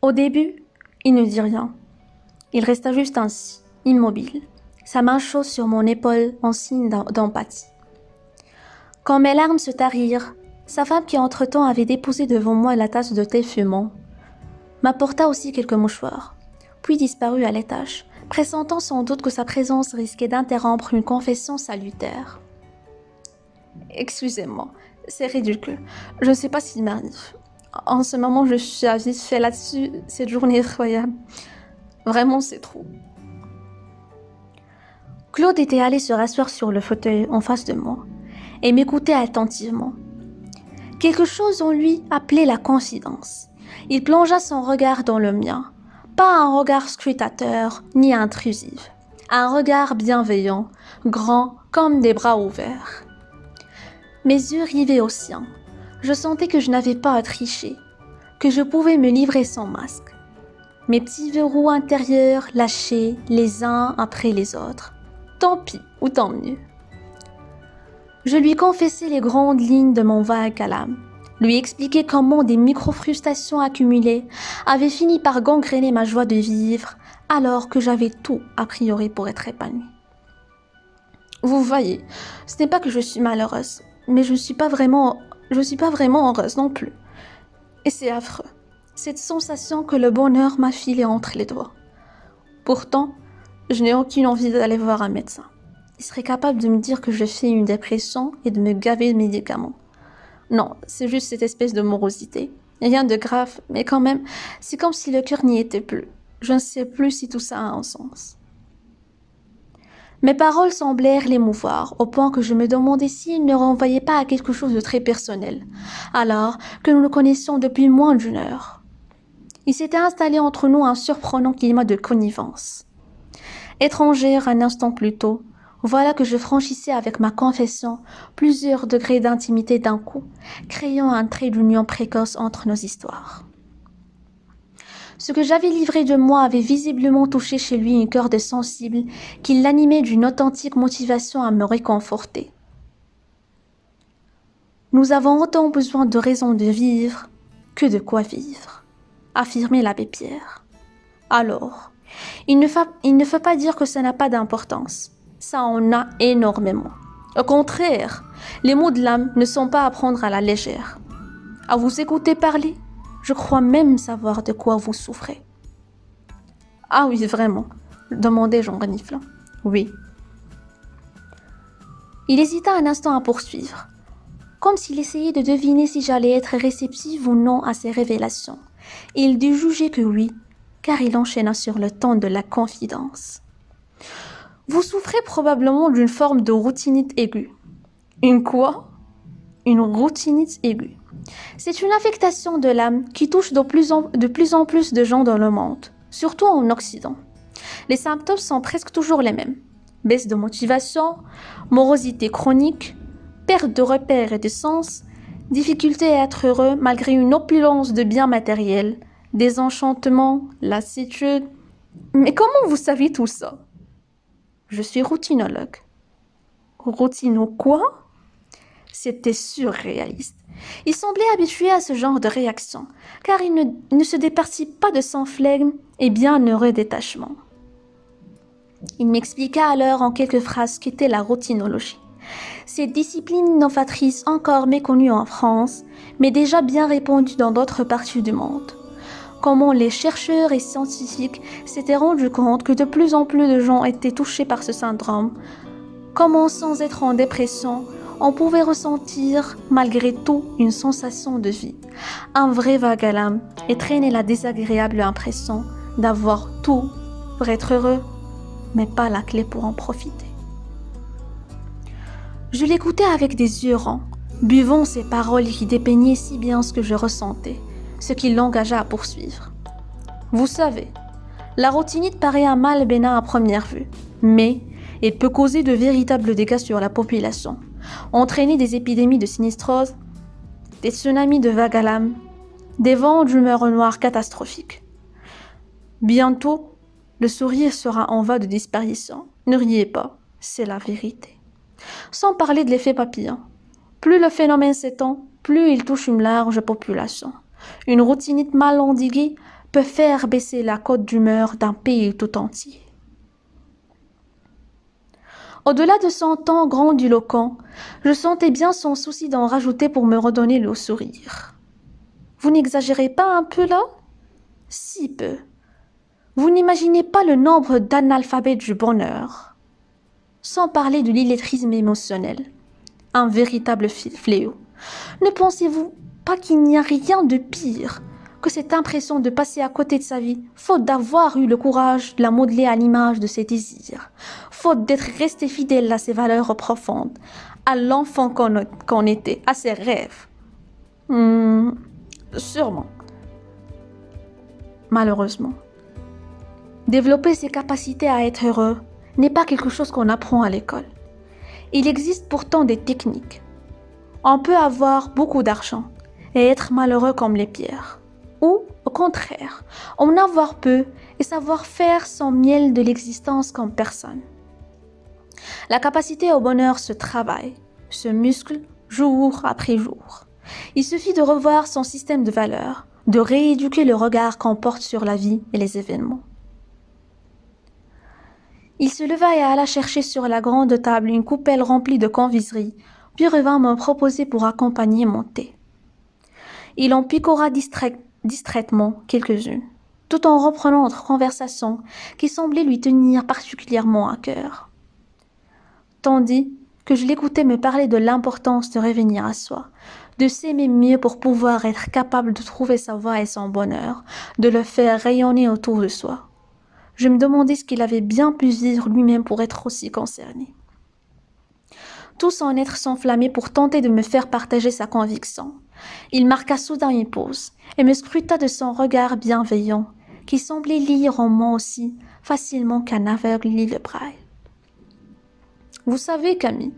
Au début, il ne dit rien. Il resta juste ainsi, immobile, sa main chaude sur mon épaule en signe d'empathie. Quand mes larmes se tarirent, sa femme qui entre-temps avait déposé devant moi la tasse de thé fumant, m'apporta aussi quelques mouchoirs, puis disparut à l'étage, pressentant sans doute que sa présence risquait d'interrompre une confession salutaire. Excusez-moi, c'est ridicule. Je ne sais pas s'il m'arrive. En ce moment, je suis à vite fait là-dessus. Cette journée effroyable. Vraiment, c'est trop. Claude était allé se rasseoir sur le fauteuil en face de moi et m'écoutait attentivement. Quelque chose en lui appelait la confidence. Il plongea son regard dans le mien. Pas un regard scrutateur ni intrusif. Un regard bienveillant, grand comme des bras ouverts. Mes yeux rivaient aux siens. Je sentais que je n'avais pas à tricher, que je pouvais me livrer sans masque. Mes petits verrous intérieurs lâchés les uns après les autres. Tant pis ou tant mieux. Je lui confessai les grandes lignes de mon vague à l'âme, lui expliquai comment des micro-frustrations accumulées avaient fini par gangréner ma joie de vivre alors que j'avais tout a priori pour être épanouie. Vous voyez, ce n'est pas que je suis malheureuse, mais je ne suis pas vraiment heureuse non plus. Et c'est affreux, cette sensation que le bonheur m'a filée entre les doigts. Pourtant, je n'ai aucune envie d'aller voir un médecin. Il serait capable de me dire que je fais une dépression et de me gaver de médicaments. Non, c'est juste cette espèce de morosité. Rien de grave, mais quand même, c'est comme si le cœur n'y était plus. Je ne sais plus si tout ça a un sens. Mes paroles semblèrent l'émouvoir, au point que je me demandais s'il ne renvoyait pas à quelque chose de très personnel, alors que nous le connaissions depuis moins d'une heure. Il s'était installé entre nous un surprenant climat de connivence. Étrangère un instant plus tôt, voilà que je franchissais avec ma confession plusieurs degrés d'intimité d'un coup, créant un trait d'union précoce entre nos histoires. Ce que j'avais livré de moi avait visiblement touché chez lui une corde sensible qui l'animait d'une authentique motivation à me réconforter. Nous avons autant besoin de raisons de vivre que de quoi vivre, affirmait l'abbé Pierre. Alors, il ne faut pas dire que ça n'a pas d'importance. Ça en a énormément. Au contraire, les mots de l'âme ne sont pas à prendre à la légère. À vous écouter parler, je crois même savoir de quoi vous souffrez. Ah oui, vraiment, demandai-je en reniflant. Oui. Il hésita un instant à poursuivre, comme s'il essayait de deviner si j'allais être réceptive ou non à ces révélations. Et il dut juger que oui, car il enchaîna sur le ton de la confidence. Vous souffrez probablement d'une forme de routinite aiguë. Une quoi? Une routinite aiguë. C'est une affectation de l'âme qui touche de plus en plus de gens dans le monde, surtout en Occident. Les symptômes sont presque toujours les mêmes. Baisse de motivation, morosité chronique, perte de repères et de sens, difficulté à être heureux malgré une opulence de biens matériels, désenchantement, lassitude. Mais comment vous savez tout ça? Je suis routinologue. Routino quoi? C'était surréaliste. Il semblait habitué à ce genre de réaction, car il ne se départit pas de son flegme et bienheureux détachement. Il m'expliqua alors en quelques phrases qu'était la routinologie. Cette discipline novatrice encore méconnue en France, mais déjà bien répandue dans d'autres parties du monde. Comment les chercheurs et scientifiques s'étaient rendus compte que de plus en plus de gens étaient touchés par ce syndrome. Comment, sans être en dépression, on pouvait ressentir, malgré tout, une sensation de vie, un vrai vague à l'âme, et traîner la désagréable impression d'avoir tout pour être heureux, mais pas la clé pour en profiter. Je l'écoutais avec des yeux ronds, buvant ces paroles qui dépeignaient si bien ce que je ressentais, ce qui l'engagea à poursuivre. Vous savez, la routinite paraît un mal bénin à première vue, mais elle peut causer de véritables dégâts sur la population, entraîner des épidémies de sinistrose, des tsunamis de vagues à l'âme, des vents d'humeur noire catastrophiques. Bientôt, le sourire sera en voie de disparition. Ne riez pas, c'est la vérité. Sans parler de l'effet papillon. Plus le phénomène s'étend, plus il touche une large population. Une routinite mal endiguée peut faire baisser la cote d'humeur d'un pays tout entier. Au-delà de son ton grandiloquent, je sentais bien son souci d'en rajouter pour me redonner le sourire. Vous n'exagérez pas un peu là? Si peu. Vous n'imaginez pas le nombre d'analphabètes du bonheur. Sans parler de l'illettrisme émotionnel. Un véritable fléau. Ne pensez-vous pas qu'il n'y a rien de pire que cette impression de passer à côté de sa vie, faute d'avoir eu le courage de la modeler à l'image de ses désirs, faute d'être resté fidèle à ses valeurs profondes, à l'enfant qu'on était, à ses rêves? Sûrement. Malheureusement. Développer ses capacités à être heureux n'est pas quelque chose qu'on apprend à l'école. Il existe pourtant des techniques. On peut avoir beaucoup d'argent et être malheureux comme les pierres. Ou, au contraire, en avoir peu et savoir faire son miel de l'existence comme personne. La capacité au bonheur se travaille, se muscle jour après jour. Il suffit de revoir son système de valeurs, de rééduquer le regard qu'on porte sur la vie et les événements. Il se leva et alla chercher sur la grande table une coupelle remplie de confiseries, puis revint me proposer pour accompagner mon thé. Il en picora distraitement quelques-unes, tout en reprenant notre conversation qui semblait lui tenir particulièrement à cœur. Tandis que je l'écoutais me parler de l'importance de revenir à soi, de s'aimer mieux pour pouvoir être capable de trouver sa voie et son bonheur, de le faire rayonner autour de soi. Je me demandais ce qu'il avait bien pu vivre lui-même pour être aussi concerné. Tout son être s'enflammait pour tenter de me faire partager sa conviction. Il marqua soudain une pause et me scruta de son regard bienveillant, qui semblait lire en moi aussi facilement qu'un aveugle lit le braille. Vous savez, Camille,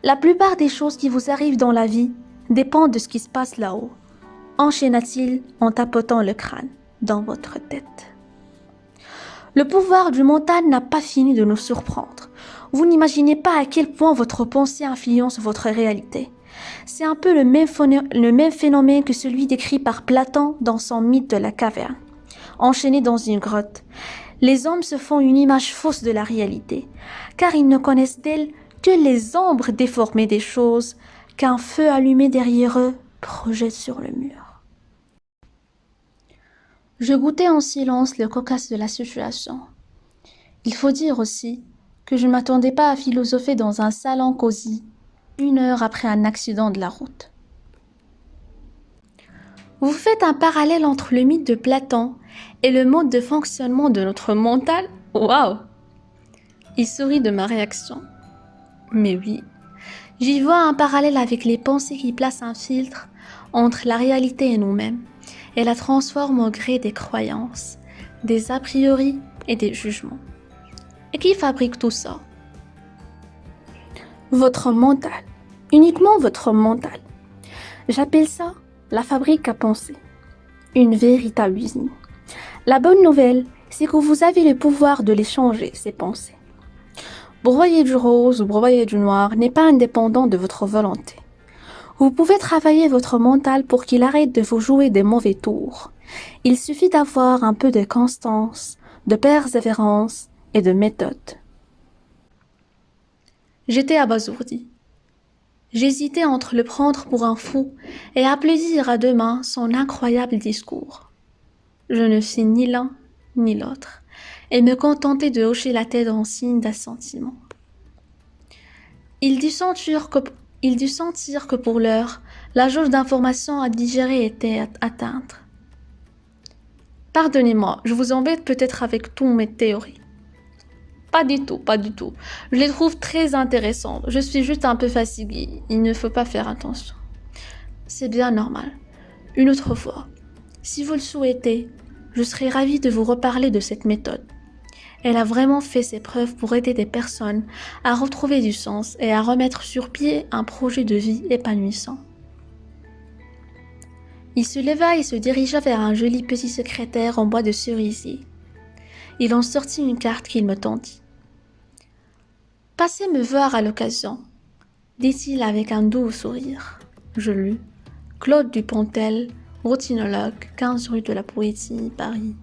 la plupart des choses qui vous arrivent dans la vie dépendent de ce qui se passe là-haut, enchaîna-t-il en tapotant le crâne dans votre tête. Le pouvoir du mental n'a pas fini de nous surprendre. Vous n'imaginez pas à quel point votre pensée influence votre réalité. C'est un peu le même phénomène que celui décrit par Platon dans son mythe de la caverne. Enchaînés dans une grotte, les hommes se font une image fausse de la réalité, car ils ne connaissent d'elle que les ombres déformées des choses qu'un feu allumé derrière eux projette sur le mur. Je goûtais en silence le cocasse de la situation. Il faut dire aussi que je ne m'attendais pas à philosopher dans un salon cosy, 1 heure après un accident de la route. Vous faites un parallèle entre le mythe de Platon et le mode de fonctionnement de notre mental? Waouh! Il sourit de ma réaction. Mais oui, j'y vois un parallèle avec les pensées qui placent un filtre entre la réalité et nous-mêmes et la transforment au gré des croyances, des a priori et des jugements. Et qui fabrique tout ça? Votre mental. Uniquement votre mental. J'appelle ça la fabrique à penser. Une véritable usine. La bonne nouvelle, c'est que vous avez le pouvoir de les changer, ces pensées. Broyer du rose ou broyer du noir n'est pas indépendant de votre volonté. Vous pouvez travailler votre mental pour qu'il arrête de vous jouer des mauvais tours. Il suffit d'avoir un peu de constance, de persévérance et de méthode. J'étais abasourdi. J'hésitais entre le prendre pour un fou et applaudir à deux mains son incroyable discours. Je ne fis ni l'un ni l'autre et me contentai de hocher la tête en signe d'assentiment. Il dut sentir que pour l'heure, la jauge d'informations à digérer était atteinte. Pardonnez-moi, je vous embête peut-être avec toutes mes théories. Pas du tout. Je les trouve très intéressantes. Je suis juste un peu fatiguée. Il ne faut pas faire attention. C'est bien normal. Une autre fois, si vous le souhaitez, je serai ravie de vous reparler de cette méthode. Elle a vraiment fait ses preuves pour aider des personnes à retrouver du sens et à remettre sur pied un projet de vie épanouissant. Il se leva et se dirigea vers un joli petit secrétaire en bois de cerisier. Il en sortit une carte qu'il me tendit. « Passez me voir à l'occasion », dit-il avec un doux sourire. Je lus « Claude Dupontel, routinologue, 15 rue de la Poésie, Paris.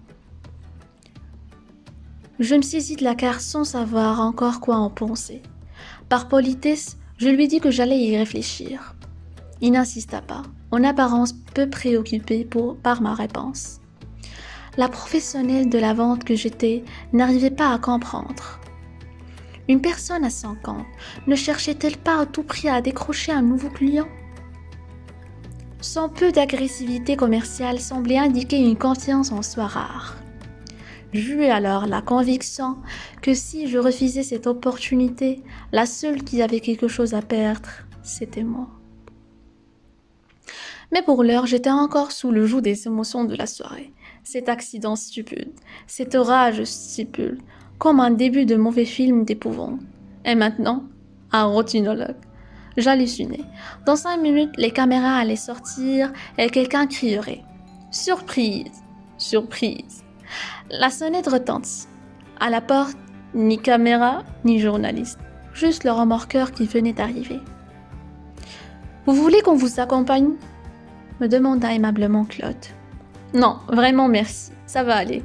Je me saisis de la carte sans savoir encore quoi en penser. Par politesse, je lui dis que j'allais y réfléchir. Il n'insista pas, en apparence peu préoccupé par ma réponse. La professionnelle de la vente que j'étais n'arrivait pas à comprendre. Une personne à 50 ne cherchait-elle pas à tout prix à décrocher un nouveau client? Son peu d'agressivité commerciale semblait indiquer une confiance en soi rare. J'eus alors la conviction que si je refusais cette opportunité, la seule qui avait quelque chose à perdre, c'était moi. Mais pour l'heure, j'étais encore sous le joug des émotions de la soirée. Cet accident stupide, cet orage stupide, comme un début de mauvais film d'épouvante. Et maintenant, un routinologue. J'hallucinais. Dans 5 minutes, les caméras allaient sortir et quelqu'un crierait. Surprise! Surprise! La sonnette retentit. À la porte, ni caméra, ni journaliste. Juste le remorqueur qui venait d'arriver. Vous voulez qu'on vous accompagne? Me demanda aimablement Claude. Non, vraiment merci, ça va aller.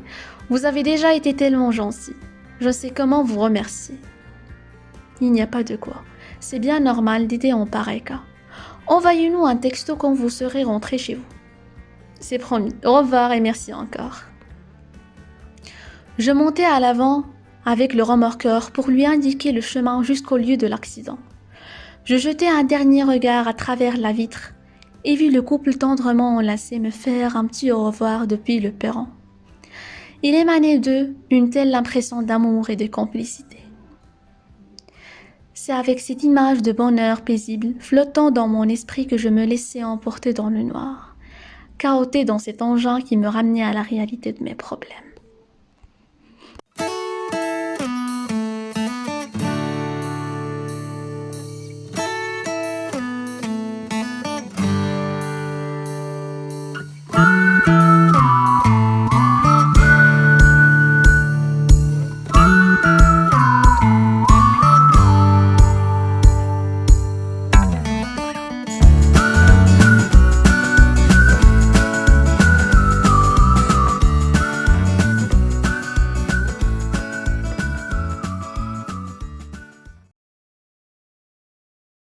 Vous avez déjà été tellement gentil. Je sais comment vous remercier. Il n'y a pas de quoi. C'est bien normal d'aider en pareil cas. Envoyez-nous un texto quand vous serez rentré chez vous. C'est promis. Au revoir et merci encore. Je montai à l'avant avec le remorqueur pour lui indiquer le chemin jusqu'au lieu de l'accident. Je jetai un dernier regard à travers la vitre et vis le couple tendrement enlacé me faire un petit au revoir depuis le perron. Il émanait d'eux une telle impression d'amour et de complicité. C'est avec cette image de bonheur paisible flottant dans mon esprit que je me laissais emporter dans le noir, cahoté dans cet engin qui me ramenait à la réalité de mes problèmes.